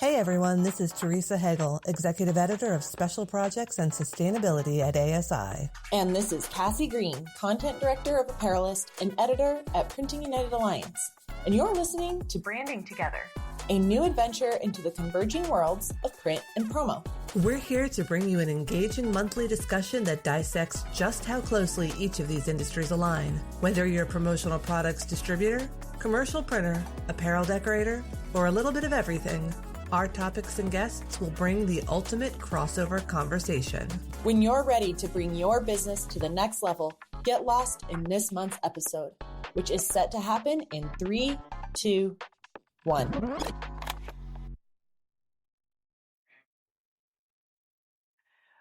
Hey everyone, this is Teresa Hegel, Executive Editor of Special Projects and Sustainability at ASI. And this is Cassie Green, Content Director of Apparelist and Editor at Printing United Alliance. And you're listening to Branding Together, a new adventure into the converging worlds of print and promo. We're here to bring you an engaging monthly discussion that dissects just how closely each of these industries align. Whether you're a promotional products distributor, commercial printer, apparel decorator, or a little bit of everything, our topics and guests will bring the ultimate crossover conversation. When you're ready to bring your business to the next level, get lost in this month's episode, which is set to happen in 3, 2, 1.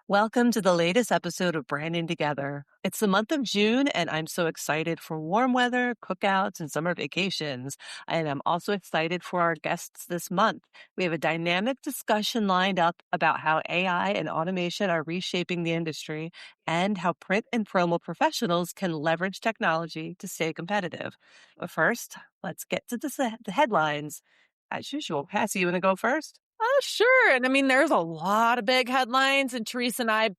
Welcome to the latest episode of Branding Together. It's the month of June, and I'm so excited for warm weather, cookouts, and summer vacations. And I'm also excited for our guests this month. We have a dynamic discussion lined up about how AI and automation are reshaping the industry and how print and promo professionals can leverage technology to stay competitive. But first, let's get to the headlines. As usual, Cassie, you want to go first? Sure. And I mean, there's a lot of big headlines, and Teresa and I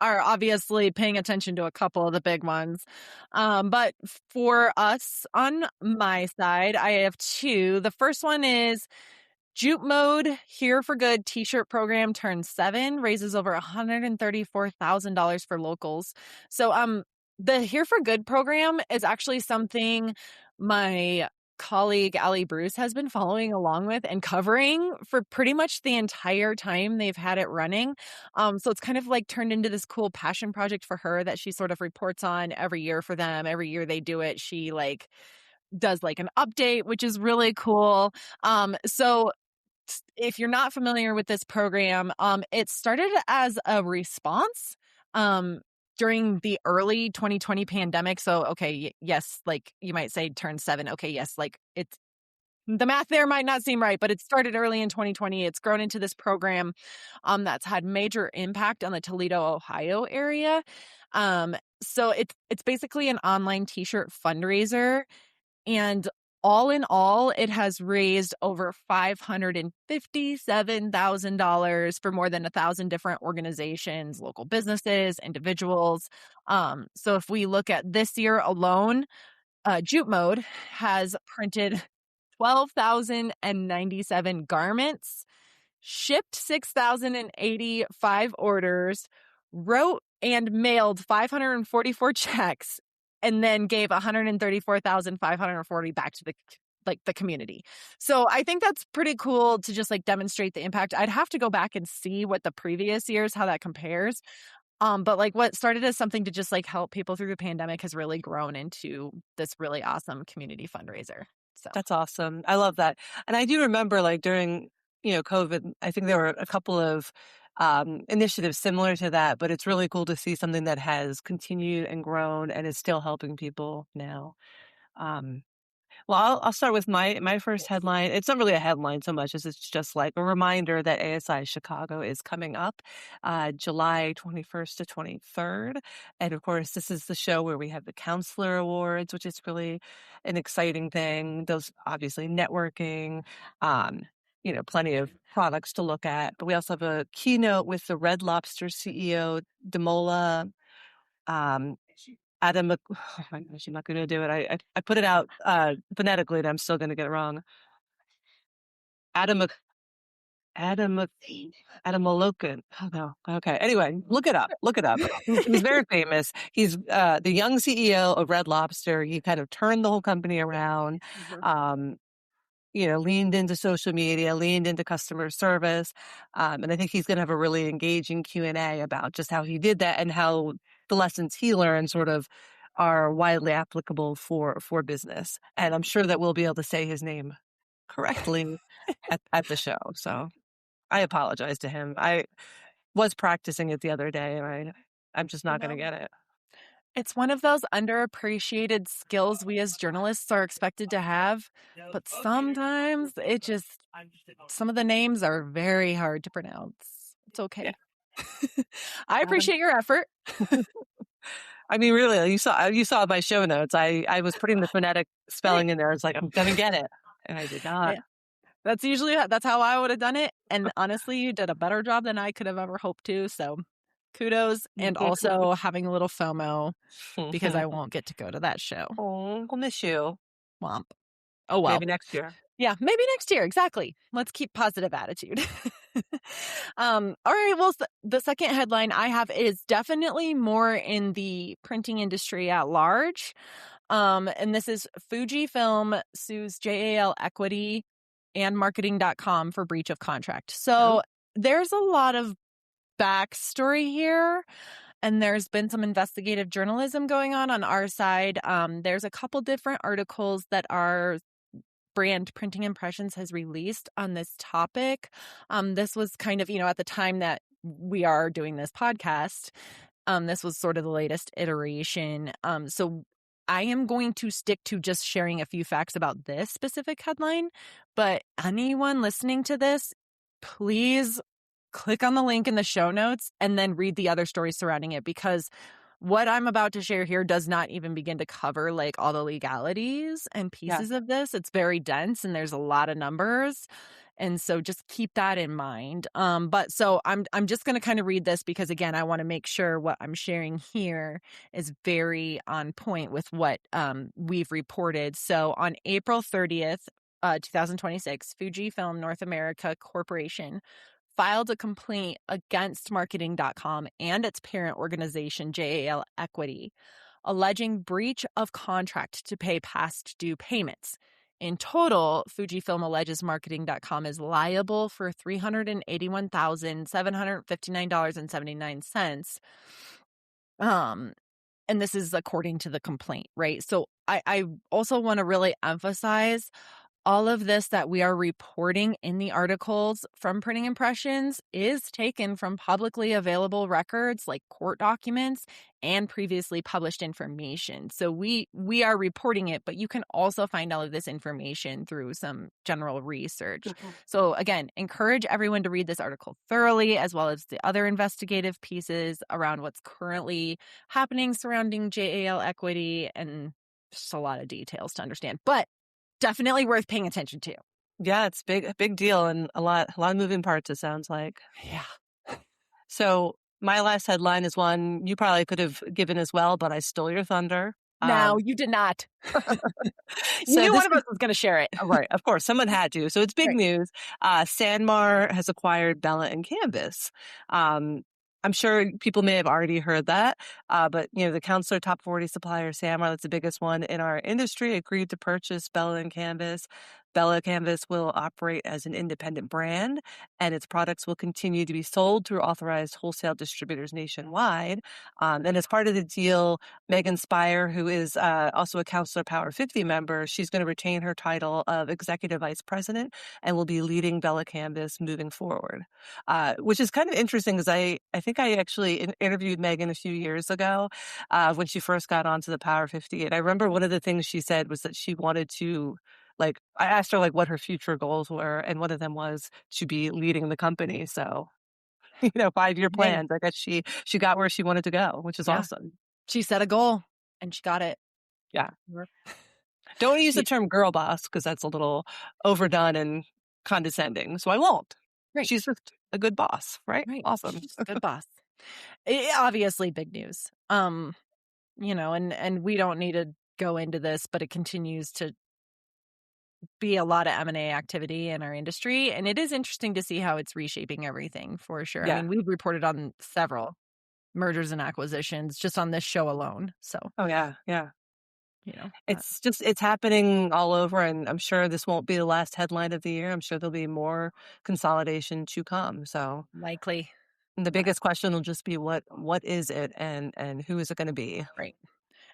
are obviously paying attention to a couple of the big ones. But for us on my side, I have two. The first one is Jute Mode Here for Good t-shirt program turns 7, raises over $134,000 for locals. So the Here for Good program is actually something my colleague Allie Bruce has been following along with and covering for pretty much the entire time they've had it running. So it's kind of like turned into this cool passion project for her that she sort of reports on every year for them. Every year they do it, she does an update, which is really cool. So if you're not familiar with this program, it started as a response during the early 2020 pandemic. So, okay, yes, you might say turn 7. Okay, yes, it's the math there might not seem right, but it started early in 2020. It's grown into this program that's had major impact on the Toledo, Ohio area. So it's basically an online t-shirt fundraiser, and all in all, it has raised over $557,000 for more than 1,000 different organizations, local businesses, individuals. So if we look at this year alone, Jute Mode has printed 12,097 garments, shipped 6,085 orders, wrote and mailed 544 checks, and then gave 134,540 back to the community. So I think that's pretty cool to just demonstrate the impact. I'd have to go back and see what the previous years, how that compares. But what started as something to just help people through the pandemic has really grown into this really awesome community fundraiser. So that's awesome. I love that. And I do remember during, COVID, I think there were a couple of initiatives similar to that, but it's really cool to see something that has continued and grown and is still helping people now. Well, I'll start with my first headline. It's not really a headline so much as it's just a reminder that ASI Chicago is coming up July 21st to 23rd. And of course, this is the show where we have the Counselor Awards, which is really an exciting thing. Those obviously networking, plenty of products to look at. But we also have a keynote with the Red Lobster CEO, Damola. Adam, oh my gosh, I'm not going to do it. I put it out phonetically, and I'm still going to get it wrong. Adam Malokan. Oh no. Okay. Anyway, look it up. He's very famous. He's the young CEO of Red Lobster. He kind of turned the whole company around. Leaned into social media, leaned into customer service. And I think he's going to have a really engaging Q&A about just how he did that and how the lessons he learned sort of are widely applicable for business. And I'm sure that we'll be able to say his name correctly at the show. So I apologize to him. I was practicing it the other day, and I'm just not going to get it. It's one of those underappreciated skills we as journalists are expected to have, but sometimes some of the names are very hard to pronounce. It's okay. Yeah. I appreciate your effort. I mean, really, you saw my show notes. I was putting the phonetic spelling in there. It's I'm going to get it. And I did not. That's how I would have done it. And honestly, you did a better job than I could have ever hoped to. So kudos. And also having a little FOMO because I won't get to go to that show. Oh, we'll miss you. Womp. Oh, well. Maybe next year. Yeah, maybe next year. Exactly. Let's keep positive attitude. All right. Well, the second headline I have is definitely more in the printing industry at large. And this is Fujifilm sues JAL Equity and marketing.com for breach of contract. So there's a lot of backstory here. And there's been some investigative journalism going on our side. There's a couple different articles that our brand Printing Impressions has released on this topic. This was kind of, at the time that we are doing this podcast, this was sort of the latest iteration. So I am going to stick to just sharing a few facts about this specific headline, but anyone listening to this, please click on the link in the show notes and then read the other stories surrounding it, because what I'm about to share here does not even begin to cover like all the legalities and pieces of this. It's very dense and there's a lot of numbers. And so just keep that in mind. But so I'm just going to kind of read this because, again, I want to make sure what I'm sharing here is very on point with what we've reported. So on April 30th, 2026, Fujifilm North America Corporation filed a complaint against marketing.com and its parent organization, JAL Equity, alleging breach of contract to pay past due payments. In total, Fujifilm alleges marketing.com is liable for $381,759.79. And this is according to the complaint, right? So I also want to really emphasize all of this that we are reporting in the articles from Printing Impressions is taken from publicly available records like court documents and previously published information. So we are reporting it, but you can also find all of this information through some general research. So again, encourage everyone to read this article thoroughly, as well as the other investigative pieces around what's currently happening surrounding JAL Equity, and just a lot of details to understand. But definitely worth paying attention to. Yeah, it's a big deal and a lot of moving parts, it sounds like. Yeah. So my last headline is one you probably could have given as well, but I stole your thunder. No, you did not. You knew one of us was going to share it. Right. Of course. Someone had to. So it's big news. Sanmar has acquired Bella and Canvas. I'm sure people may have already heard that, but the Counselor Top 40 supplier, Sanmar, that's the biggest one in our industry, agreed to purchase Bella and Canvas. Bella Canvas will operate as an independent brand, and its products will continue to be sold through authorized wholesale distributors nationwide. And as part of the deal, Megan Spire, who is also a Counselor Power 50 member, she's going to retain her title of Executive Vice President and will be leading Bella Canvas moving forward, which is kind of interesting because I think I actually interviewed Megan a few years ago when she first got onto the Power 50. And I remember one of the things she said was that she wanted to, I asked her what her future goals were, and one of them was to be leading the company. So, 5-year plans. I guess she got where she wanted to go, which is awesome. She set a goal and she got it. Yeah. Don't use the term girl boss because that's a little overdone and condescending. So I won't. Right. She's just a good boss, right? Awesome. She's a good boss. Obviously big news. And we don't need to go into this, but it continues to be a lot of M&A activity in our industry. And it is interesting to see how it's reshaping everything for sure. Yeah. I mean, we've reported on several mergers and acquisitions just on this show alone. So, oh yeah. It's happening all over, and I'm sure this won't be the last headline of the year. I'm sure there'll be more consolidation to come. So likely. The biggest question will just be what is it and who is it going to be? Right.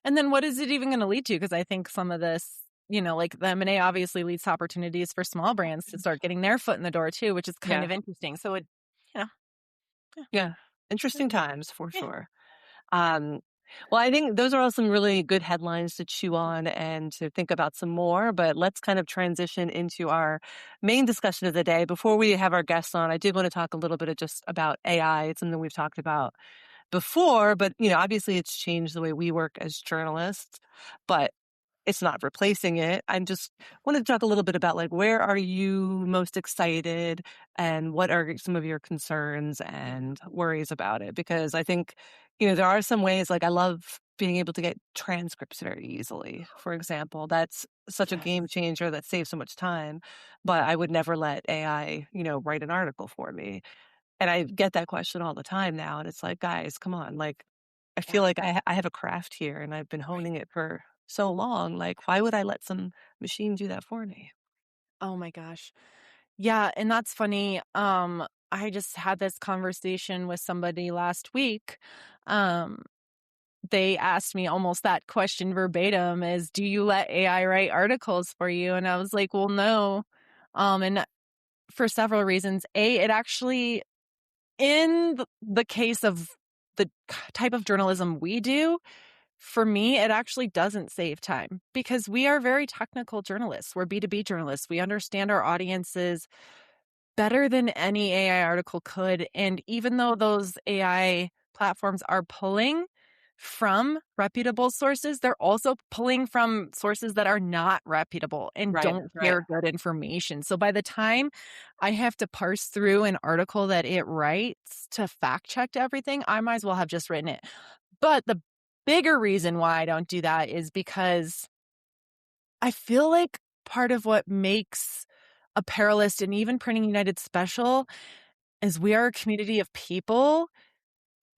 And then what is it even going to lead to? Because I think some of this, the M&A obviously leads to opportunities for small brands to start getting their foot in the door too, which is kind of interesting. So it, interesting times for sure. Well, I think those are all some really good headlines to chew on and to think about some more, but let's kind of transition into our main discussion of the day. Before we have our guests on, I did want to talk a little bit just about AI. It's something we've talked about before, but obviously it's changed the way we work as journalists. But it's not replacing it. I'm just want to talk a little bit about like where are you most excited and what are some of your concerns and worries about it? Because I think, there are some ways like I love being able to get transcripts very easily. For example, that's such a game changer that saves so much time, but I would never let AI, write an article for me. And I get that question all the time now. And it's like, guys, come on. Like, I feel like I have a craft here and I've been honing it for so long. Like, why would I let some machine do that for me? Oh my gosh. Yeah, and that's funny. I just had this conversation with somebody last week. Um, they asked me almost that question verbatim is, do you let AI write articles for you? And I was like, well, no. And for several reasons. It actually, in the case of the type of journalism we do, for me, it actually doesn't save time because we are very technical journalists. We're B2B journalists. We understand our audiences better than any AI article could. And even though those AI platforms are pulling from reputable sources, they're also pulling from sources that are not reputable and Right, don't right. share good information. So by the time I have to parse through an article that it writes to fact check everything, I might as well have just written it. But the bigger reason why I don't do that is because I feel like part of what makes Apparelist and even Printing United special is we are a community of people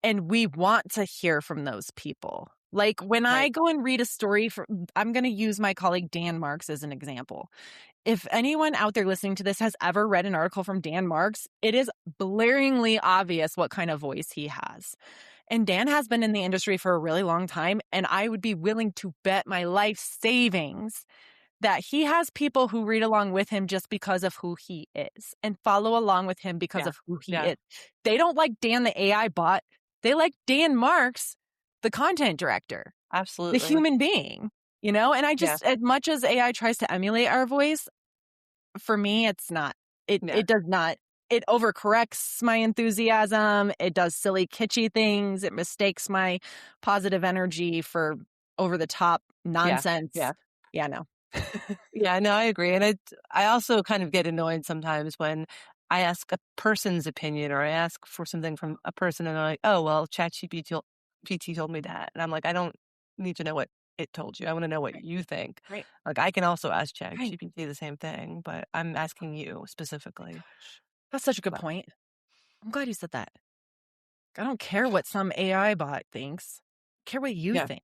and we want to hear from those people. Like when I Right. go and read a story I'm going to use my colleague Dan Marks as an example. If anyone out there listening to this has ever read an article from Dan Marks, it is blaringly obvious what kind of voice he has. And Dan has been in the industry for a really long time, and I would be willing to bet my life savings that he has people who read along with him just because of who he is and follow along with him because Yeah. of who he Yeah. is. They don't like Dan the AI bot. They like Dan Marks, the content director, the Absolutely. human being, And I Yeah. just, as much as AI tries to emulate our voice, for me, it's not. Yeah. It does not. It overcorrects my enthusiasm. It does silly, kitschy things. It mistakes my positive energy for over the top nonsense. Yeah. Yeah, no. Yeah, no, I agree. And I also kind of get annoyed sometimes when I ask a person's opinion or I ask for something from a person and I'm like, oh, well, PT told me that. And I'm like, I don't need to know what it told you. I want to know what you think. Right. Like, I can also ask Right. ChatGPT the same thing, but I'm asking you specifically. That's such a good But point. I'm glad you said that. I don't care what some AI bot thinks. I care what you yeah. think.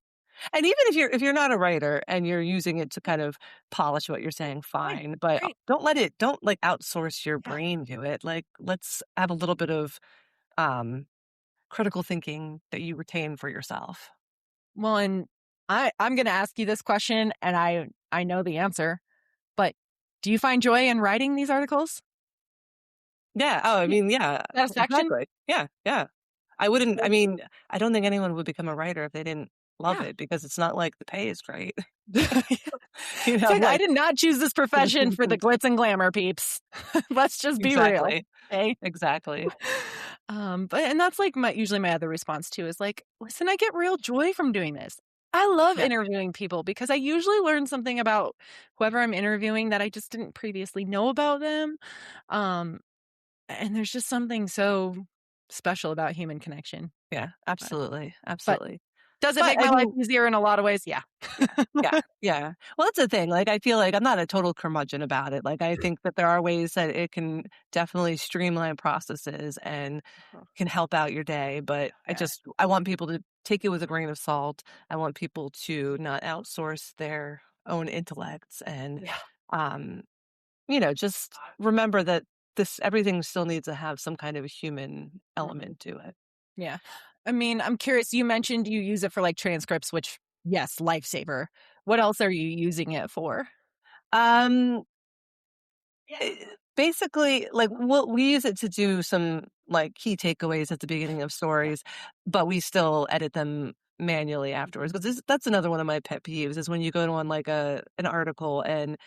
And even if you're not a writer and you're using it to kind of polish what you're saying, fine. But Right. don't like outsource your Yeah. brain to it. Like let's have a little bit of um critical thinking that you retain for yourself. Well, and I'm going to ask you this question, and I know the answer, but do you find joy in writing these articles? Yeah. Oh, I mean, yeah, Satisfaction? exactly. Yeah. Yeah. I wouldn't, I mean, I don't think anyone would become a writer if they didn't love Yeah. it because it's not like the pay is great. It's like, I did not choose this profession for the glitz and glamour, peeps. Let's just be real. Exactly. Okay. Exactly. And that's like usually my other response too is like, listen, I get real joy from doing this. I love Yeah. interviewing people because I usually learn something about whoever I'm interviewing that I just didn't previously know about them. And there's just something so special about human connection. Yeah. Absolutely. But Absolutely. does it But make I my life mean, easier in a lot of ways? Yeah. yeah, yeah. Well, that's the thing. Like, I feel like I'm not a total curmudgeon about it. Like, I think that there are ways that it can definitely streamline processes and can help out your day. But Yeah. I want people to take it with a grain of salt. I want people to not outsource their own intellects and, Yeah. just remember that everything still needs to have some kind of a human element to it. Yeah. I mean, I'm curious. You mentioned you use it for like transcripts, which, yes, lifesaver. What else are you using it for? Um, Basically, like we use it to do some like key takeaways at the beginning of stories, but we still edit them manually afterwards. Because that's another one of my pet peeves is when you go to on like an article and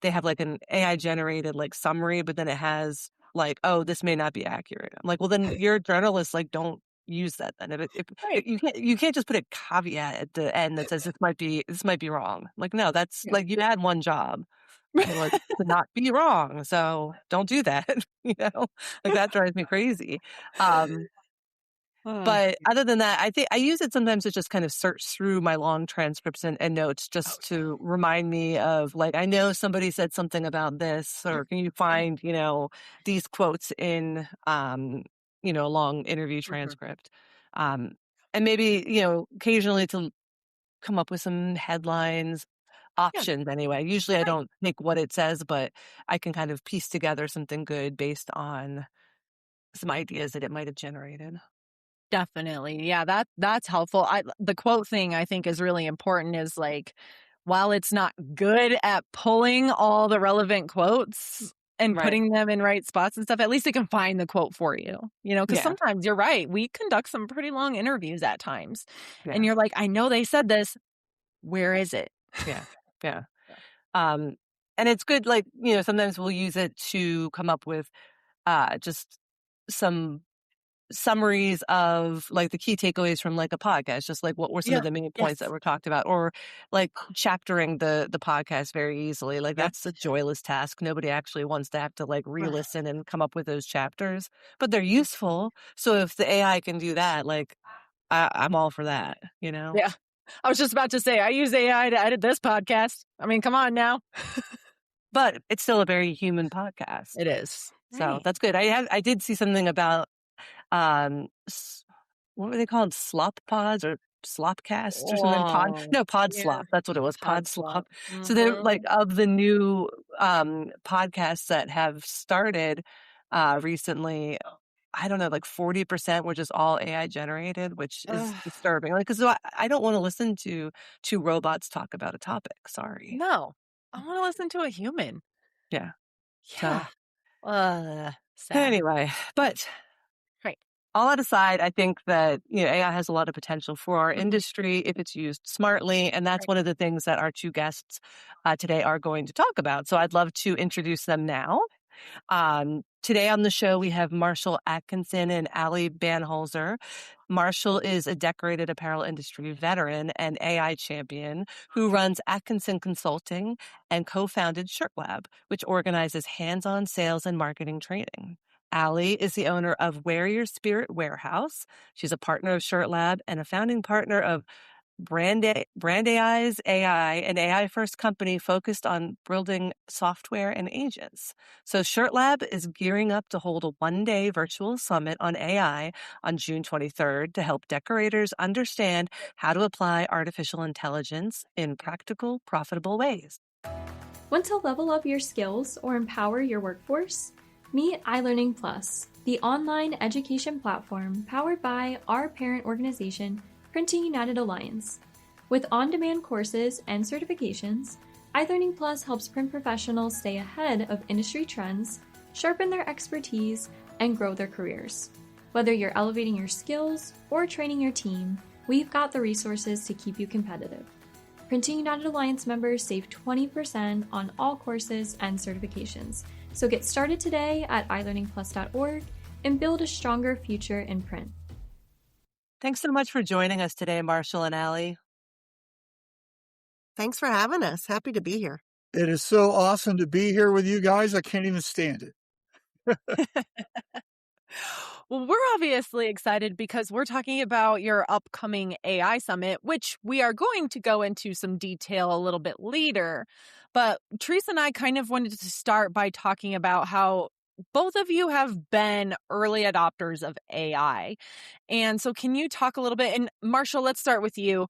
they have like an AI generated like summary, but then it has like, oh, this may not be accurate. I'm like, well, then you're a journalist. Like, don't use that then? If Right. you can't just put a caveat at the end that says this might be wrong. Like, no, that's Yeah. like you had one job. Like, to not be wrong, so don't do that, you know? Like, that drives me crazy. Um, Uh, but other than that, I think I use it sometimes to just kind of search through my long transcripts and notes oh, just to remind me of, like, I know somebody said something about this, yeah. or can you Yeah. find, these quotes in, a long interview Mhm. transcript? Um, and maybe, occasionally to come up with some headlines, Yeah. options anyway. Usually I Right. don't think what it says, but I can kind of piece together something good based on some ideas that it might have generated. Definitely. Yeah, that's helpful. The quote thing I think is really important is like while it's not good at pulling all the relevant quotes and Right. putting them in right spots and stuff, at least it can find the quote for you. Because Yeah. sometimes you're right. We conduct some pretty long interviews at times. And Yeah. you're like, I know they said this. Where is it? Yeah. Yeah. Yeah. Um, and it's good, like, sometimes we'll use it to come up with just some summaries of like the key takeaways from like a podcast, just like what were some Yeah. of the main points that Yes. were talked about, or like chaptering the podcast very easily. Like Yep. that's a joyless task. Nobody actually wants to have to like Ugh. re-listen and come up with those chapters, but they're useful. So if the AI can do that, like I'm all for that, Yeah. I was just about to say, I use AI to edit this podcast. I mean, come on now. But it's still a very human podcast. It is. So Right. that's good. I did see something about what were they called? Slop pods or slopcast or something? Oh, Pod yeah. slop. That's what it was. Pod Pod slop. slop. So they're like of the new podcasts that have started recently. I don't know, like 40% were just all AI generated, which is Ugh, disturbing. Like, because I don't want to listen to two robots talk about a topic. Sorry. no, I want to listen to a human. Yeah. So Yeah. Sad. anyway, but Right. all that aside, I think that AI has a lot of potential for our Mhm. industry if it's used smartly, and that's Right. one of the things that our two guests today are going to talk about. So I'd love to introduce them now. Today on the show, we have Marshall Atkinson and Ali Banholzer. Marshall is a decorated apparel industry veteran and AI champion who runs Atkinson Consulting and co-founded Shirt Lab, which organizes hands-on sales and marketing training. Ali is the owner of Wear Your Spirit Warehouse. She's a partner of Shirt Lab and a founding partner of Brand AI's AI, an AI-first company focused on building software and agents. So Shirt Lab is gearing up to hold a one-day virtual summit on AI on June 23rd to help decorators understand how to apply artificial intelligence in practical, profitable ways. Want to level up your skills or empower your workforce? Meet iLearning Plus, the online education platform powered by our parent organization, Printing United Alliance. With on-demand courses and certifications, iLearning Plus helps print professionals stay ahead of industry trends, sharpen their expertise, and grow their careers. Whether you're elevating your skills or training your team, we've got the resources to keep you competitive. Printing United Alliance members save 20% on all courses and certifications. So get started today at ilearningplus.org and build a stronger future in print. Thanks so much for joining us today, Marshall and Ali. Thanks for having us. Happy to be here. It is so awesome to be here with you guys. I can't even stand it. Well, we're obviously excited because we're talking about your upcoming AI summit, which we are going to go into some detail a little bit later. But Teresa and I kind of wanted to start by talking about how both of you have been early adopters of AI. And so can you talk a little bit, and Marshall, let's start with you,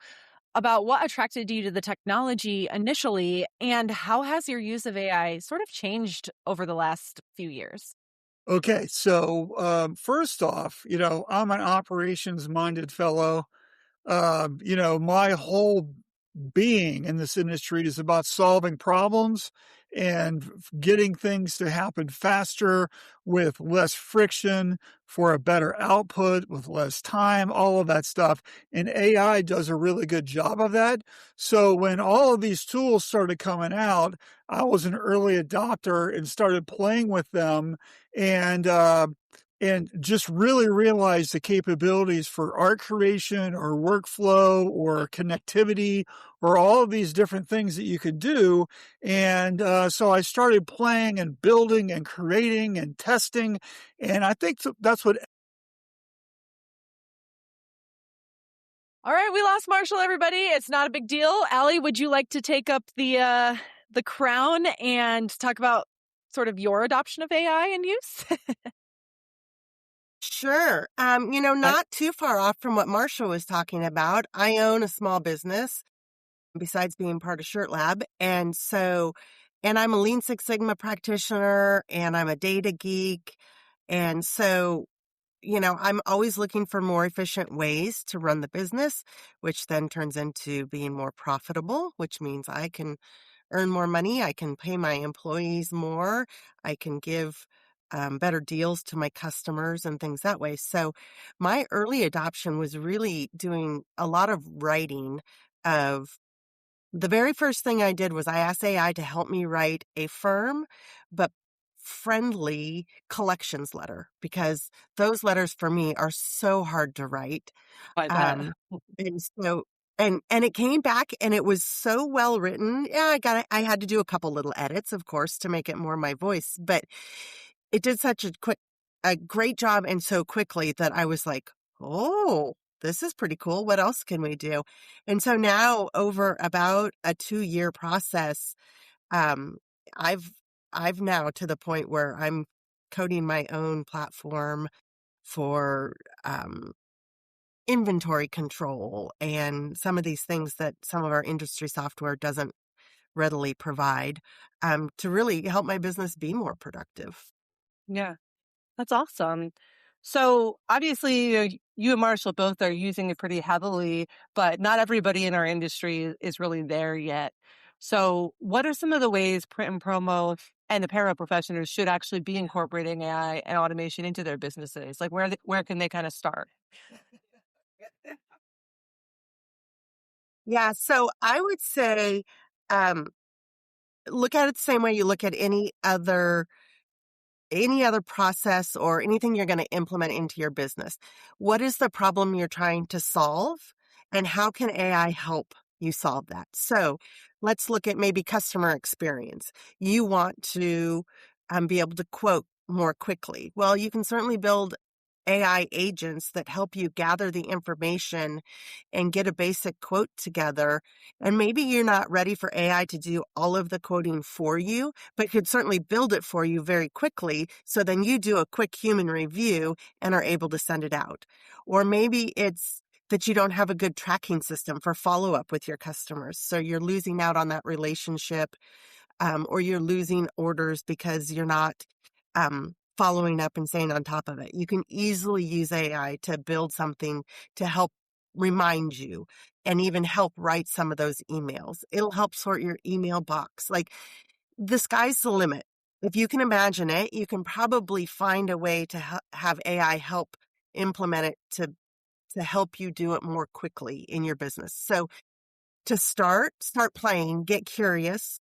about what attracted you to the technology initially, and how has your use of AI sort of changed over the last few years? Okay, so first off, I'm an operations-minded fellow. My whole being in this industry is about solving problems and getting things to happen faster with less friction for a better output with less time, all of that stuff. And AI does a really good job of that. So when all of these tools started coming out, I was an early adopter and started playing with them. And and just really realize the capabilities for art creation or workflow or connectivity or all of these different things that you could do. And so I started playing and building and creating and testing. And I think that's what. All right, we lost Marshall, everybody. It's not a big deal. Allie, would you like to take up the crown and talk about sort of your adoption of AI and use? Sure. Not too far off from what Marsha was talking about. I own a small business besides being part of Shirt Lab. And I'm a Lean Six Sigma practitioner and I'm a data geek. And so, I'm always looking for more efficient ways to run the business, which then turns into being more profitable, which means I can earn more money. I can pay my employees more. I can give better deals to my customers and things that way. So my early adoption was really doing a lot of writing of the very first thing I did was I asked AI to help me write a firm but friendly collections letter because those letters for me are so hard to write. I bet. And so and it came back and it was so well written. Yeah, I had to do a couple little edits, of course, to make it more my voice, but it did such a great job and so quickly that I was like, "Oh, this is pretty cool. What else can we do?" And so now over about a 2-year process, um, I've now to the point where I'm coding my own platform for inventory control and some of these things that some of our industry software doesn't readily provide to really help my business be more productive. Yeah, that's awesome. So obviously, you and Marshall both are using it pretty heavily, but not everybody in our industry is really there yet. So what are some of the ways print and promo and apparel professionals should actually be incorporating AI and automation into their businesses? Like where can they kind of start? Yeah, so I would say um, look at it the same way you look at any other process or anything you're going to implement into your business. What is the problem you're trying to solve and how can AI help you solve that? So let's look at maybe customer experience. You want to be able to quote more quickly. Well, you can certainly build AI agents that help you gather the information and get a basic quote together. And maybe you're not ready for AI to do all of the quoting for you, but could certainly build it for you very quickly. So then you do a quick human review and are able to send it out. Or maybe it's that you don't have a good tracking system for follow up with your customers. So you're losing out on that relationship, or you're losing orders because you're not following up and staying on top of it. You can easily use AI to build something to help remind you and even help write some of those emails. It'll help sort your email box. Like the sky's the limit. If you can imagine it, you can probably find a way to have AI help implement it to help you do it more quickly in your business. So to start playing, get curious,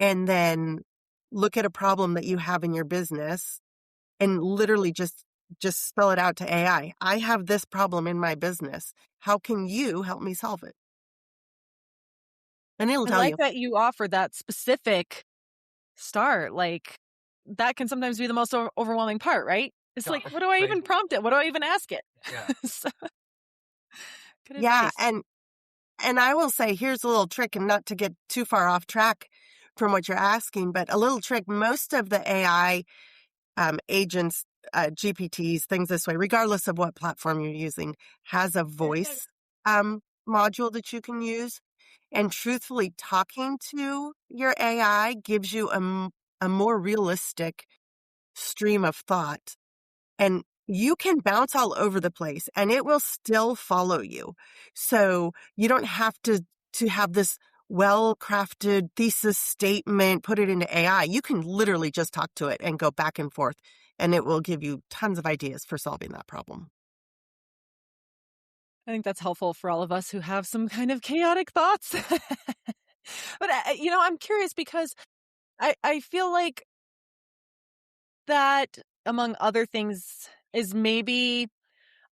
and then look at a problem that you have in your business and literally just spell it out to AI. I have this problem in my business. How can you help me solve it? And it'll I tell like you. that you offer that specific start. Like that can sometimes be the most overwhelming part, right? It's like, what do I even prompt it? What do I even ask it? Yeah. So, good Yeah, advice. and I will say here's a little trick, and not to get too far off track from what you're asking, but a little trick. Most of the AI agents, GPTs, things this way, regardless of what platform you're using, has a voice module that you can use. And truthfully, talking to your AI gives you a more realistic stream of thought. And you can bounce all over the place and it will still follow you. So you don't have to have this well-crafted thesis statement, put it into AI. You can literally just talk to it and go back and forth, and it will give you tons of ideas for solving that problem. I think that's helpful for all of us who have some kind of chaotic thoughts. But, I'm curious because I feel like that, among other things, is maybe,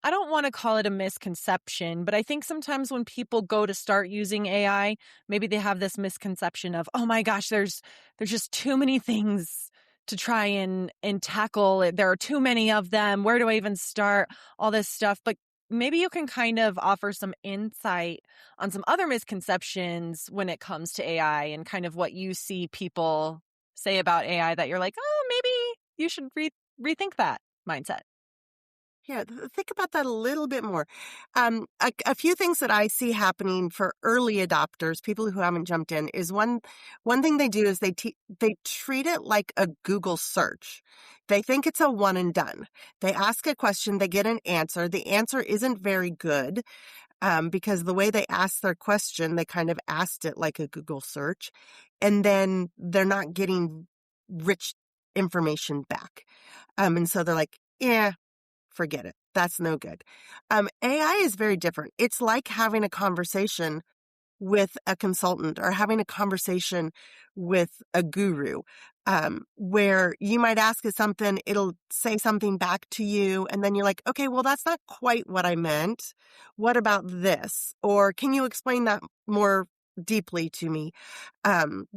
I don't want to call it a misconception, but I think sometimes when people go to start using AI, maybe they have this misconception of, oh my gosh, there's just too many things to try and tackle. There are too many of them. Where do I even start? All this stuff. But maybe you can kind of offer some insight on some other misconceptions when it comes to AI and kind of what you see people say about AI that you're like, oh, maybe you should rethink that mindset. Yeah, think about that a little bit more. A few things that I see happening for early adopters, people who haven't jumped in, is one thing they do is they treat it like a Google search. They think it's a one and done. They ask a question, they get an answer. The answer isn't very good because the way they asked their question, they kind of asked it like a Google search, and then they're not getting rich information back. And so they're like, yeah, forget it. That's no good. AI is very different. It's like having a conversation with a consultant or having a conversation with a guru, where you might ask it something, it'll say something back to you, and then you're like, okay, well, that's not quite what I meant. What about this? Or can you explain that more deeply to me?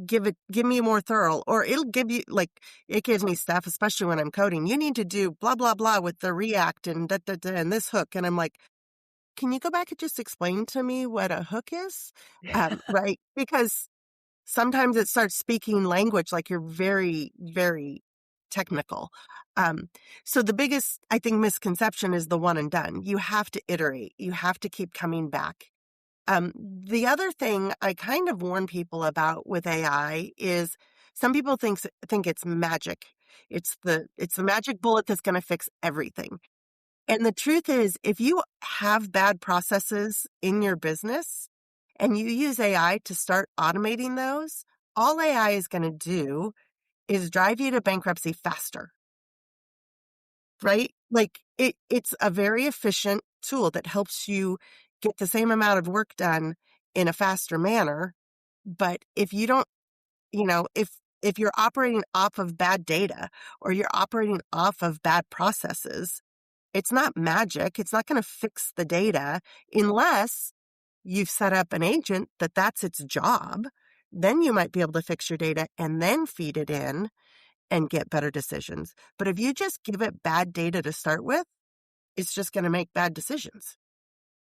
Give me more thorough, or it'll give you, like, it gives me stuff, especially when I'm coding. You need to do blah, blah, blah with the React and da, da, da, and this hook. And I'm like, can you go back and just explain to me what a hook is? Right? Because sometimes it starts speaking language like you're very, very technical. So the biggest, I think, misconception is the one and done. You have to iterate. You have to keep coming back. The other thing I kind of warn people about with AI is some people think it's magic. It's the magic bullet that's going to fix everything. And the truth is, if you have bad processes in your business and you use AI to start automating those, all AI is going to do is drive you to bankruptcy faster. Right? Like it's a very efficient tool that helps you get the same amount of work done in a faster manner. But if you don't, if you're operating off of bad data or you're operating off of bad processes, it's not magic. It's not going to fix the data unless you've set up an agent that's its job. Then you might be able to fix your data and then feed it in and get better decisions. But if you just give it bad data to start with, it's just going to make bad decisions.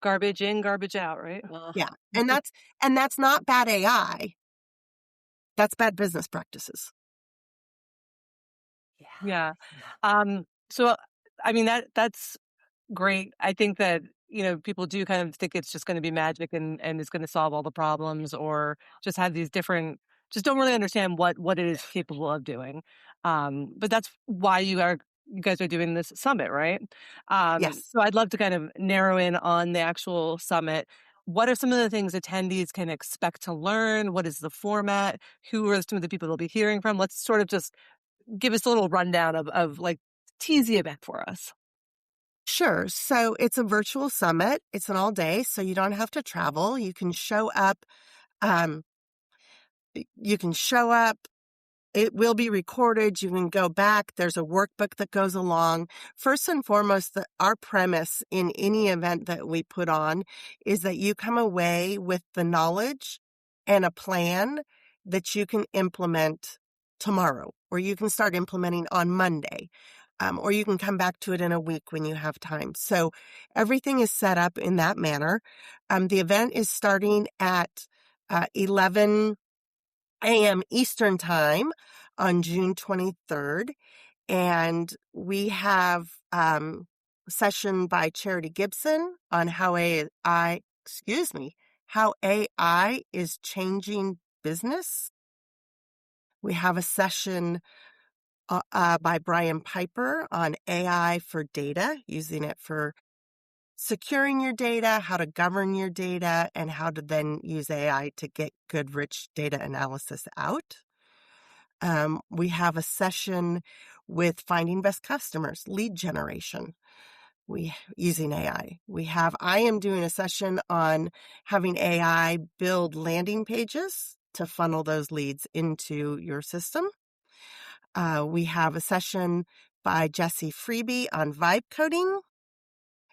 Garbage in, garbage out, right? Yeah. And that's not bad AI. That's bad business practices. Yeah. So, I mean, that's great. I think that, people do kind of think it's just going to be magic and it's going to solve all the problems, or just have these different, just don't really understand what it is capable of doing. But that's why you guys are doing this summit, right? Yes. So I'd love to kind of narrow in on the actual summit. What are some of the things attendees can expect to learn? What is the format? Who are some of the people they'll be hearing from? Let's sort of just give us a little rundown of like, tease the event for us. Sure. So it's a virtual summit. It's an all day, so you don't have to travel. You can show up. It will be recorded. You can go back. There's a workbook that goes along. First and foremost, our premise in any event that we put on is that you come away with the knowledge and a plan that you can implement tomorrow, or you can start implementing on Monday, or you can come back to it in a week when you have time. So everything is set up in that manner. The event is starting at 11 a.m. Eastern Time on June 23rd. And we have a session by Charity Gibson on how AI is changing business. We have a session by Brian Piper on AI for data, using it for securing your data, how to govern your data, and how to then use AI to get good, rich data analysis out. We have a session with finding best customers, lead generation, using AI. I am doing a session on having AI build landing pages to funnel those leads into your system. We have a session by Jesse Freeby on vibe coding.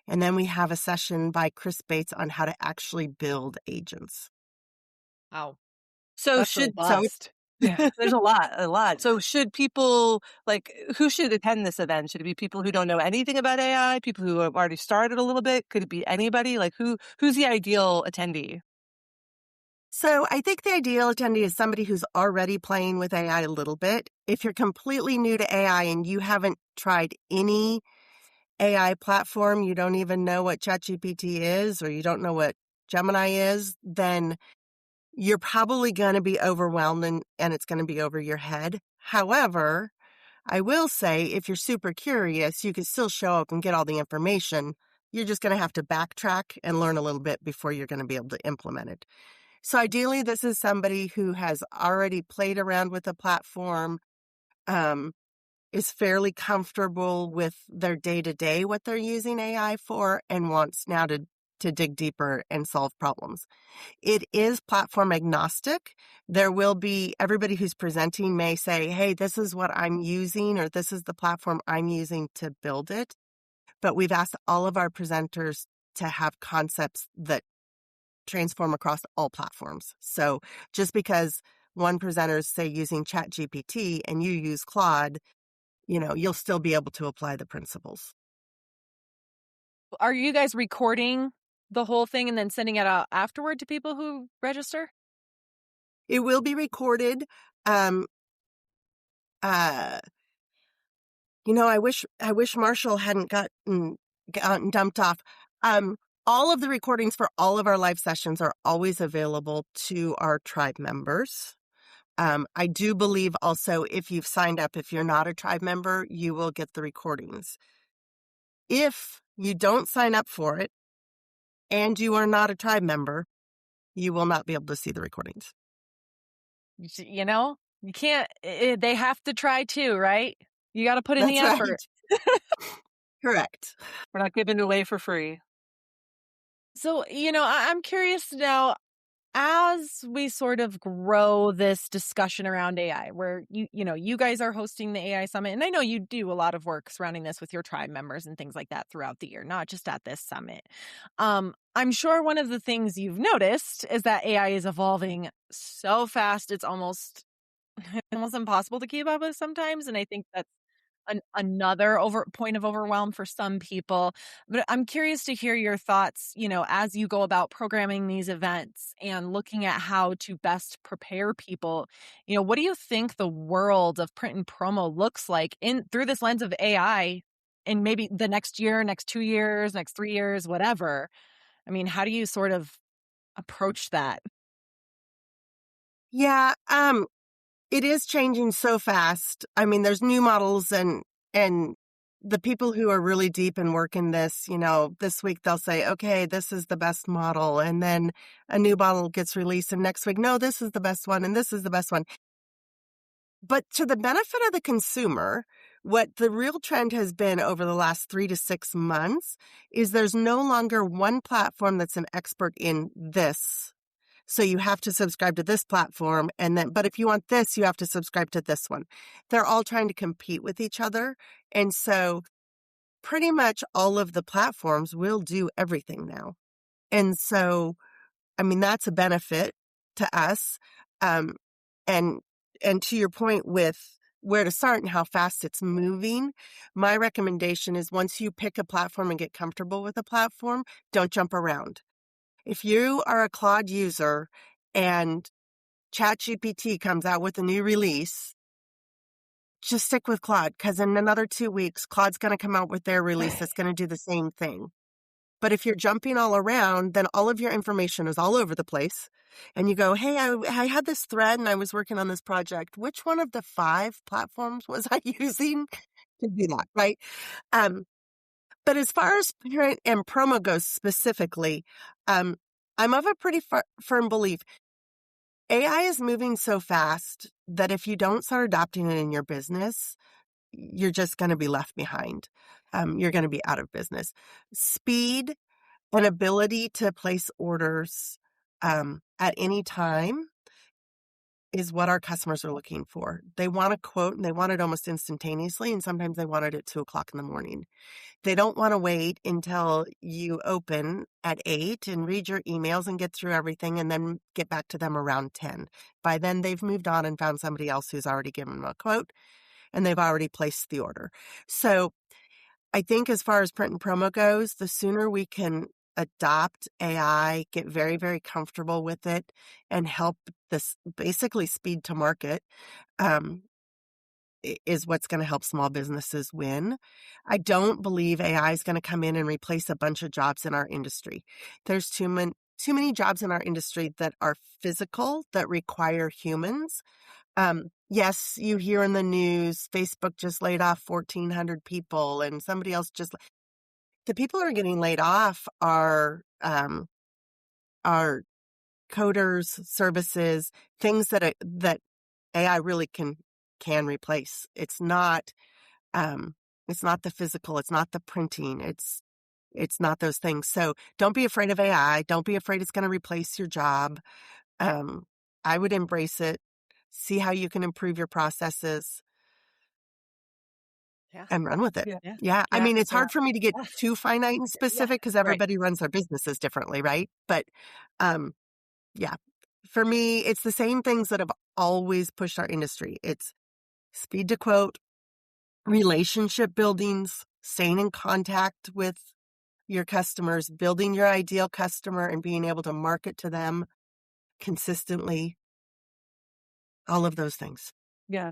And then we have a session by Chris Bates on how to actually build agents. Wow. So That's should robust. yeah, there's a lot. So should people who should attend this event? Should it be people who don't know anything about AI? People who have already started a little bit? Could it be anybody? Who's the ideal attendee? So I think the ideal attendee is somebody who's already playing with AI a little bit. If you're completely new to AI and you haven't tried any AI platform, you don't even know what ChatGPT is, or you don't know what Gemini is, then you're probably going to be overwhelmed and it's going to be over your head. However, I will say if you're super curious, you can still show up and get all the information. You're just going to have to backtrack and learn a little bit before you're going to be able to implement it. So ideally, this is somebody who has already played around with the platform, is fairly comfortable with their day-to-day, what they're using AI for, and wants now to dig deeper and solve problems. It is platform agnostic. There will be, everybody who's presenting may say, hey, this is what I'm using, or this is the platform I'm using to build it. But we've asked all of our presenters to have concepts that transform across all platforms. So just because one presenter is, say, using ChatGPT and you use Claude, you'll still be able to apply the principles. Are you guys recording the whole thing and then sending it out afterward to people who register? It will be recorded. I wish Marshall hadn't gotten dumped off. All of the recordings for all of our live sessions are always available to our tribe members. I do believe also if you've signed up, if you're not a tribe member, you will get the recordings. If you don't sign up for it and you are not a tribe member, you will not be able to see the recordings. You can't, they have to try too, right? You got to put in the That's effort. right. Correct. We're not giving it away for free. So, I'm curious now, as we sort of grow this discussion around AI, where you guys are hosting the AI Summit, and I know you do a lot of work surrounding this with your tribe members and things like that throughout the year, not just at this summit. I'm sure one of the things you've noticed is that AI is evolving so fast, it's almost impossible to keep up with sometimes, and I think that's another point of overwhelm for some people. But I'm curious to hear your thoughts, as you go about programming these events and looking at how to best prepare people. What do you think the world of print and promo looks like through this lens of AI in maybe the next year, next 2 years, next 3 years, whatever? I mean, how do you sort of approach that? Yeah, it is changing so fast. I mean, there's new models and the people who are really deep in work in this, this week they'll say, okay, this is the best model. And then a new model gets released and next week, no, this is the best one and this is the best one. But to the benefit of the consumer, what the real trend has been over the last 3 to 6 months is there's no longer one platform that's an expert in this. So you have to subscribe to this platform but if you want this, you have to subscribe to this one. They're all trying to compete with each other. And so pretty much all of the platforms will do everything now. And so, I mean, that's a benefit to us. And to your point with where to start and how fast it's moving, my recommendation is once you pick a platform and get comfortable with a platform, don't jump around. If you are a Claude user and ChatGPT comes out with a new release, just stick with Claude because in another 2 weeks, Claude's going to come out with their release that's going to do the same thing. But if you're jumping all around, then all of your information is all over the place. And you go, hey, I had this thread and I was working on this project. Which one of the 5 platforms was I using to do that, right? But as far as print and promo goes specifically, I'm of a pretty firm belief. AI is moving so fast that if you don't start adopting it in your business, you're just going to be left behind. You're going to be out of business. Speed and ability to place orders at any time is what our customers are looking for. They want a quote and they want it almost instantaneously. And sometimes they want it at 2:00 in the morning. They don't want to wait until you open at 8 and read your emails and get through everything and then get back to them around 10. By then, they've moved on and found somebody else who's already given them a quote and they've already placed the order. So I think as far as print and promo goes, the sooner we can adopt AI, get very, very comfortable with it, and help this basically speed to market, um, is what's going to help small businesses win. I don't believe AI is going to come in and replace a bunch of jobs in our industry. There's too many jobs in our industry that are physical, that require humans. Yes, you hear in the news, Facebook just laid off 1,400 people and somebody else the people who are getting laid off are coders, services, things that AI really can replace. It's not the physical, it's not the printing, it's not those things. So don't be afraid of AI. Don't be afraid it's going to replace your job. I would embrace it. See how you can improve your processes and run with it. Yeah. I mean, it's hard for me to get too finite and specific because everybody runs their businesses differently, right? But yeah, for me, it's the same things that have always pushed our industry. It's speed to quote, relationship buildings, staying in contact with your customers, building your ideal customer and being able to market to them consistently. All of those things. Yeah.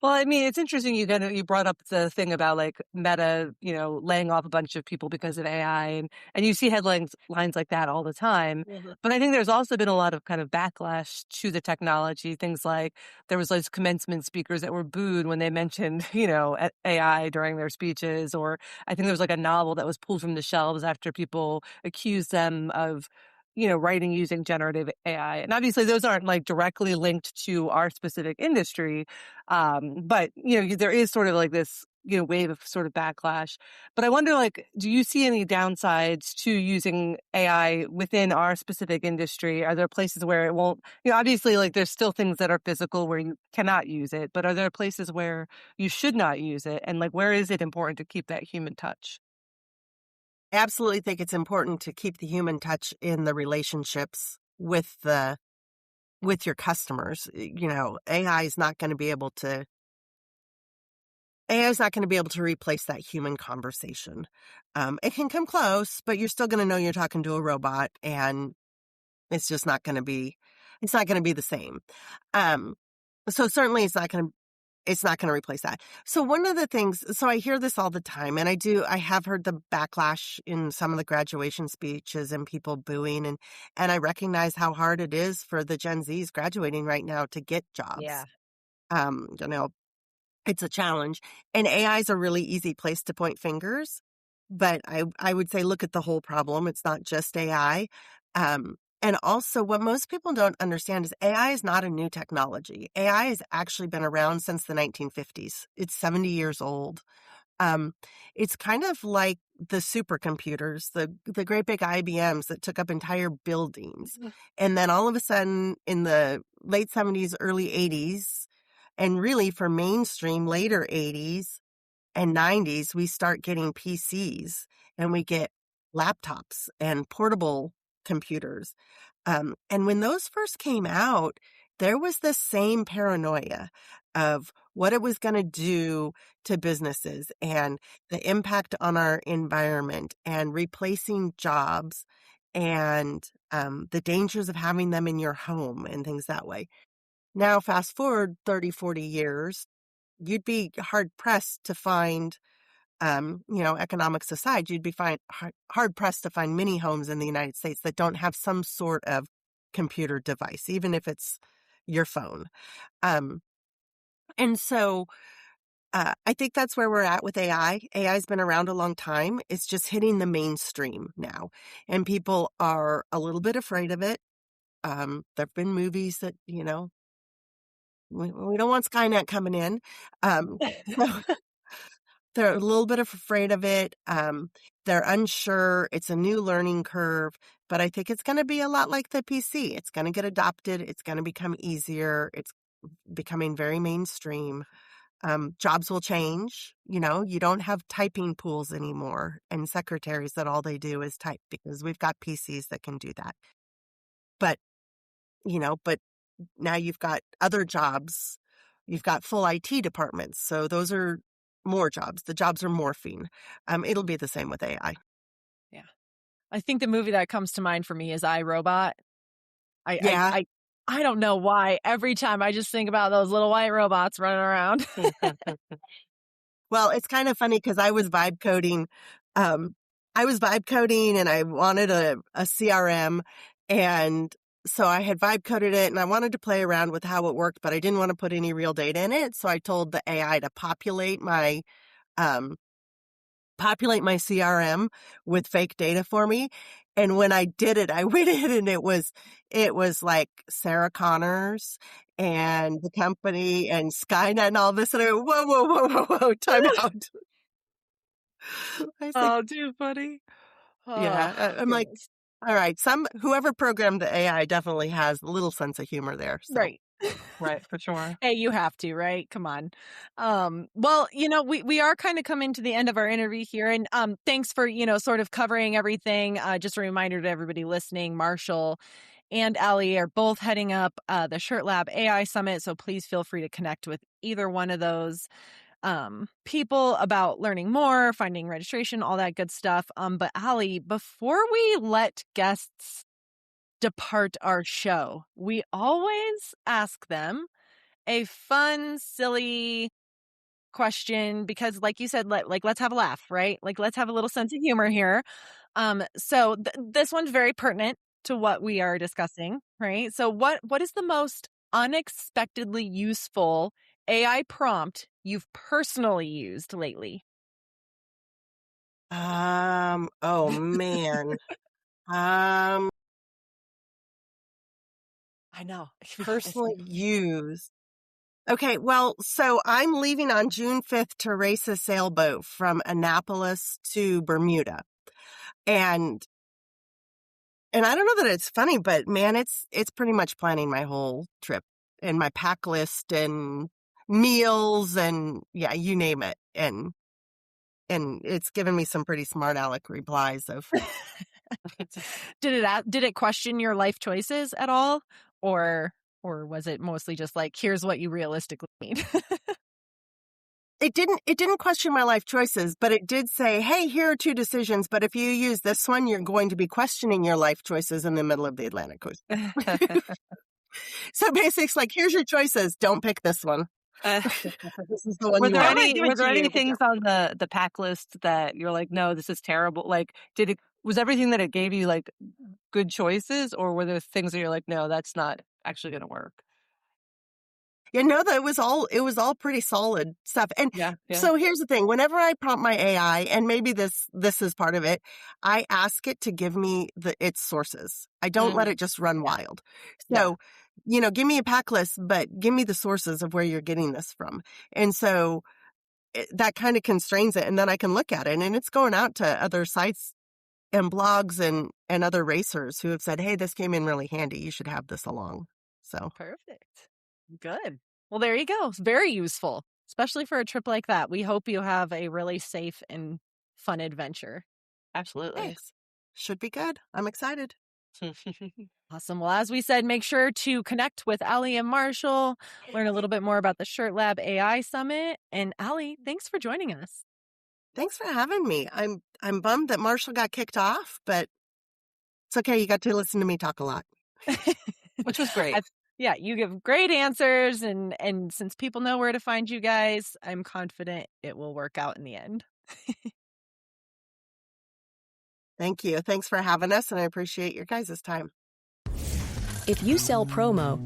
Well, I mean, it's interesting you brought up the thing about like Meta, laying off a bunch of people because of AI, and you see lines like that all the time. But I think there's also been a lot of kind of backlash to the technology. Things like there was those commencement speakers that were booed when they mentioned, AI during their speeches, or I think there was like a novel that was pulled from the shelves after people accused them of writing using generative AI. And obviously those aren't like directly linked to our specific industry. But, there is sort of like this, wave of sort of backlash. But I wonder, like, do you see any downsides to using AI within our specific industry? Are there places where it won't, obviously like there's still things that are physical where you cannot use it, but are there places where you should not use it? And like, where is it important to keep that human touch? Absolutely think it's important to keep the human touch in the relationships with your customers. AI is not going to be able to replace that human conversation. It can come close, but you're still going to know you're talking to a robot, and it's just not going to be the same. So certainly it's not going to replace that. So one of the things, so I hear this all the time, and I have heard the backlash in some of the graduation speeches and people booing, and I recognize how hard it is for the Gen Zs graduating right now to get jobs. Yeah. It's a challenge, and AI is a really easy place to point fingers, but I would say look at the whole problem. It's not just AI. And also, what most people don't understand is AI is not a new technology. AI has actually been around since the 1950s. It's 70 years old. It's kind of like the supercomputers, the great big IBMs that took up entire buildings. And then all of a sudden, in the late 70s, early 80s, and really for mainstream, later 80s and 90s, we start getting PCs and we get laptops and portable computers. And when those first came out, there was the same paranoia of what it was going to do to businesses and the impact on our environment and replacing jobs and the dangers of having them in your home and things that way. Now, fast forward 30, 40 years, you'd be hard-pressed to find economics aside, you'd be hard pressed to find many homes in the United States that don't have some sort of computer device, even if it's your phone. And so I think that's where we're at with AI. AI has been around a long time. It's just hitting the mainstream now, and people are a little bit afraid of it. There've been movies that, we don't want Skynet coming in. they're a little bit afraid of it. They're unsure. It's a new learning curve, but I think it's going to be a lot like the PC. It's going to get adopted. It's going to become easier. It's becoming very mainstream. Jobs will change. You know, you don't have typing pools anymore and secretaries that all they do is type, because we've got PCs that can do that. But now you've got other jobs. You've got full IT departments. So those are more jobs. The jobs are morphing. It'll be the same with AI. Yeah. I think the movie that comes to mind for me is iRobot. I don't know why. Every time I just think about those little white robots running around. Well, it's kind of funny because I was vibe coding. And I wanted a CRM. And so I had vibe coded it and I wanted to play around with how it worked, but I didn't want to put any real data in it. So I told the AI to populate my CRM with fake data for me. And when I did it, I went in and it was like Sarah Connors and the company and Skynet and all this. And I went, whoa, time out. Too funny. Yeah. I'm like, all right, whoever programmed the AI definitely has a little sense of humor there. So. Right. Right, for sure. Hey, you have to, right? Come on. Well, we are kind of coming to the end of our interview here. And thanks for, sort of covering everything. Just a reminder to everybody listening, Marshall and Allie are both heading up the ShirtLab AI Summit. So please feel free to connect with either one of those people about learning more, finding registration, all that good stuff. But Allie, before we let guests depart our show, we always ask them a fun, silly question because, like you said, let's have a laugh, right? Like, let's have a little sense of humor here. So this one's very pertinent to what we are discussing, right? So what is the most unexpectedly useful AI prompt you've personally used lately? Oh man. I know. Personally used. Okay, well, so I'm leaving on June 5th to race a sailboat from Annapolis to Bermuda. And I don't know that it's funny, but man, it's pretty much planning my whole trip and my pack list and meals and yeah, you name it. And it's given me some pretty smart aleck replies of Did it question your life choices at all? Or was it mostly just like, here's what you realistically need? It didn't question my life choices, but it did say, hey, here are two decisions, but if you use this one, you're going to be questioning your life choices in the middle of the Atlantic Ocean. So basically, it's like, here's your choices. Don't pick this one. This is the one Were you there want. any things on the pack list that you're like, no, this is terrible? Like, was everything that it gave you like good choices, or were there things that you're like, no, that's not actually going to work? Yeah, no, it was all pretty solid stuff. And Yeah. so here's the thing. Whenever I prompt my AI, and maybe this is part of it, I ask it to give me its sources. I don't let it just run wild. So, give me a pack list, but give me the sources of where you're getting this from. And so that kind of constrains it. And then I can look at it, and it's going out to other sites and blogs and other racers who have said, hey, this came in really handy. You should have this along. So Perfect. Good. Well, there you go. It's very useful, especially for a trip like that. We hope you have a really safe and fun adventure. Absolutely. thanks. Should be good. I'm excited. Awesome. Well, as we said, make sure to connect with Allie and Marshall, learn a little bit more about the ShirtLab AI Summit. And Allie, thanks for joining us. Thanks for having me. I'm bummed that Marshall got kicked off, but it's okay. You got to listen to me talk a lot. Which was great. Yeah, you give great answers. And since people know where to find you guys, I'm confident it will work out in the end. Thank you. Thanks for having us, and I appreciate your guys' time. If you sell promo,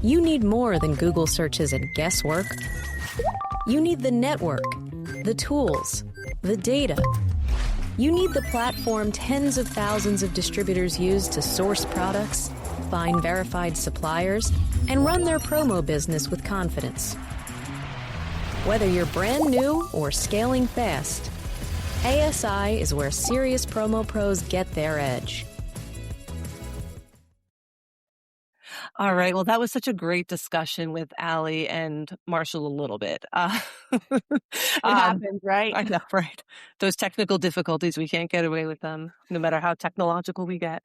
you need more than Google searches and guesswork. You need the network, the tools, the data. You need the platform tens of thousands of distributors use to source products, find verified suppliers, and run their promo business with confidence. Whether you're brand new or scaling fast, ASI is where serious promo pros get their edge. All right. Well, that was such a great discussion with Allie and Marshall a little bit. It happens, right? I know, right? Those technical difficulties, we can't get away with them, no matter how technological we get.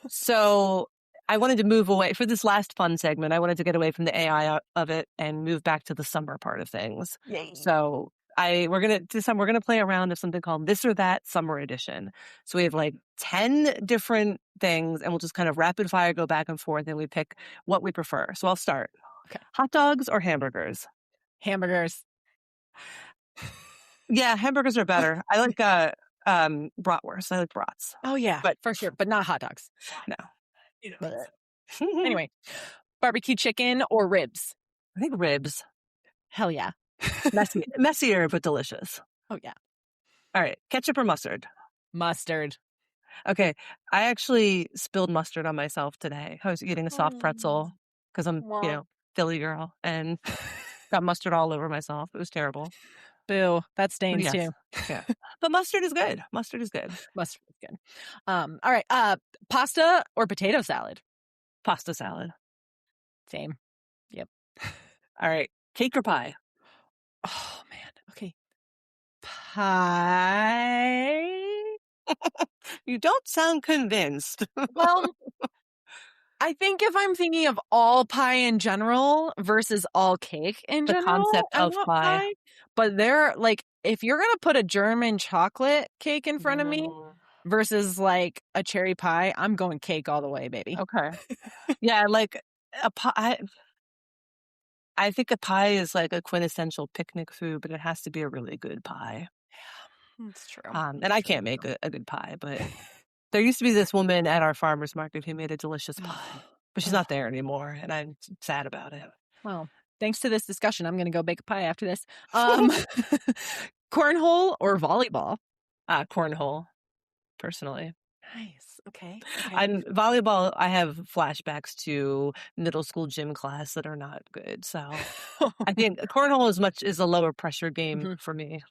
So I wanted to move away for this last fun segment. I wanted to get away from the AI of it and move back to the summer part of things. Yay. So this time we're gonna play a round of something called This or That Summer Edition. So we have like 10 different things, and we'll just kind of rapid fire go back and forth, and we pick what we prefer. So I'll start. Okay. Hot dogs or hamburgers? Hamburgers. Yeah, hamburgers are better. I like bratwurst. I like brats. Oh yeah, But- for sure, but not hot dogs. No. Anyway, barbecue chicken or ribs? I think ribs. Hell yeah. Messier, but delicious. Oh yeah. All right. Ketchup or mustard? Mustard. Okay. I actually spilled mustard on myself today. I was eating a soft pretzel because I'm, Philly girl, and got mustard all over myself. It was terrible. Boo. That stains Yes. too. Yeah. But mustard is good. Mustard is good. Mustard is good. All right. Pasta or potato salad? Pasta salad. Same. All right. Cake or pie? Oh man. Okay. Pie. You don't sound convinced. Well, I think if I'm thinking of all pie in general versus all cake in The general, concept I of want pie. But they're like, if you're gonna put a German chocolate cake in front of me versus like a cherry pie, I'm going cake all the way, baby. Okay. Yeah, like a pie. I think a pie is like a quintessential picnic food, but it has to be a really good pie. That's true. And I can't make a good pie, but there used to be this woman at our farmer's market who made a delicious pie, but she's not there anymore, and I'm sad about it. Well, thanks to this discussion, I'm going to go bake a pie after this. Cornhole or volleyball? Cornhole, personally. Nice. Okay. Volleyball, I have flashbacks to middle school gym class that are not good. So I think cornhole is a lower pressure game for me.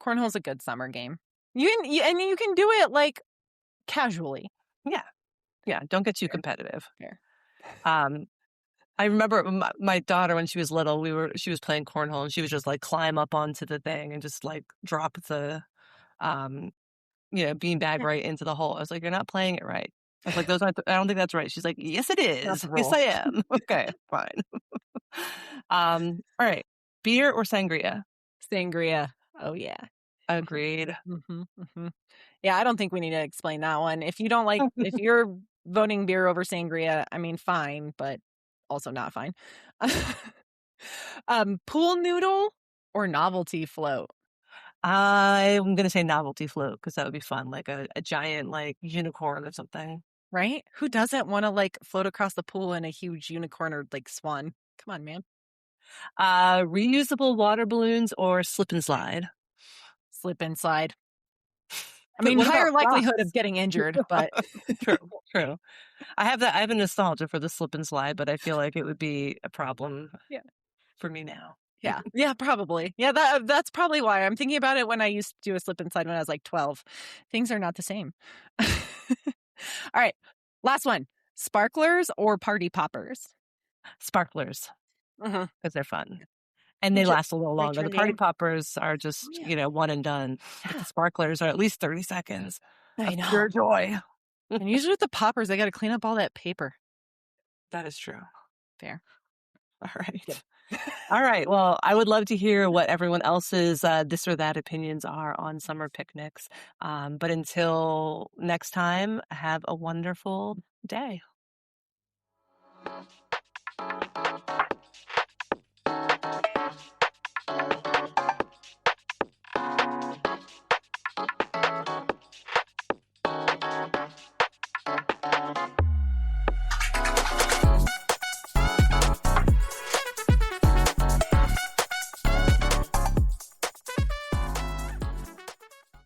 Cornhole's a good summer game. You can do it like casually. Yeah, don't get too competitive. Fair. I remember my daughter when she was little, she was playing cornhole, and she was just like climb up onto the thing and just like drop the beanbag right into the hole. I was like, you're not playing it right. I was like, I don't think that's right. She's like, yes, it is. Yes, I am. Okay, fine. All right. Beer or sangria? Sangria. Oh yeah. Agreed. Yeah, I don't think we need to explain that one. If you don't like, if you're voting beer over sangria, I mean, fine, but also not fine. Pool noodle or novelty float? I'm going to say novelty float because that would be fun. Like a giant like unicorn or something. Right? Who doesn't want to like float across the pool in a huge unicorn or like swan? Come on, man. Reusable water balloons or slip and slide? Slip and slide. I But mean, what about higher likelihood rocks? of getting injured, but True. I have a nostalgia for the slip and slide, but I feel like it would be a problem for me now. yeah, probably. Yeah, that's probably why. I'm thinking about it when I used to do a slip and slide when I was like 12. Things are not the same. All right, last one. Sparklers or party poppers? Sparklers, because they're fun. And they last a little longer. The party poppers are just, one and done. But the sparklers are at least 30 seconds. I know. Pure joy. And usually with the poppers, they got to clean up all that paper. That is true. Fair. All right. All right. Well, I would love to hear what everyone else's this or that opinions are on summer picnics. But until next time, have a wonderful day.